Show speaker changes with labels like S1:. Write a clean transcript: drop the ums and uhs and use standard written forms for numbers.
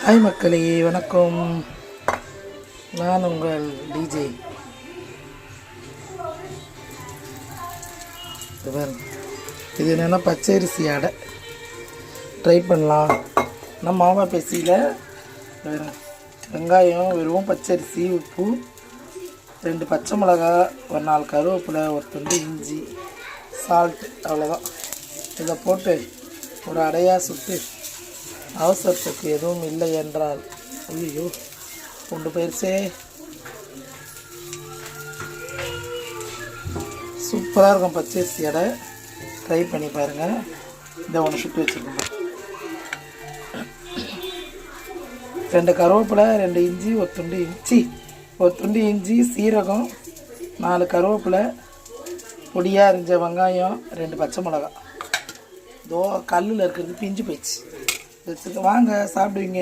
S1: Hi மக்களே, வணக்கம். நான் உங்கள் டிஜே. இது என்னென்னா பச்சரிசி அடை ட்ரை பண்ணலாம். நம்ம மாமா பேசியில் வெங்காயம், வெறும் பச்சரிசி, உப்பு, 2 பச்சை மிளகா, ஒரு 4 கருவேப்பிலை, ஒரு துண்டு இஞ்சி, சால்ட், அவ்வளோதான். இதை போட்டு ஒரு அடையாக சுட்டு அவசரத்துக்கு எதுவும் இல்லை என்றால் ஐயோ கொண்டு போயிடுச்சே. சூப்பராக இருக்கும் பச்சரிசி அடை. ட்ரை பண்ணி பாருங்கள். இதை ஒன்று சுட்டு வச்சுருக்கோம். 2 கருவேப்பிலை, 2 இஞ்சி, ஒரு துண்டு இஞ்சி, சீரகம், 4 கருவேப்பிலை, பொடியாக அரிஞ்ச வெங்காயம், 2 பச்சை மிளகா. கல்லில் இருக்கிறது பிஞ்சு போயிடுச்சு. வாங்க சாப்பிடுவீங்க.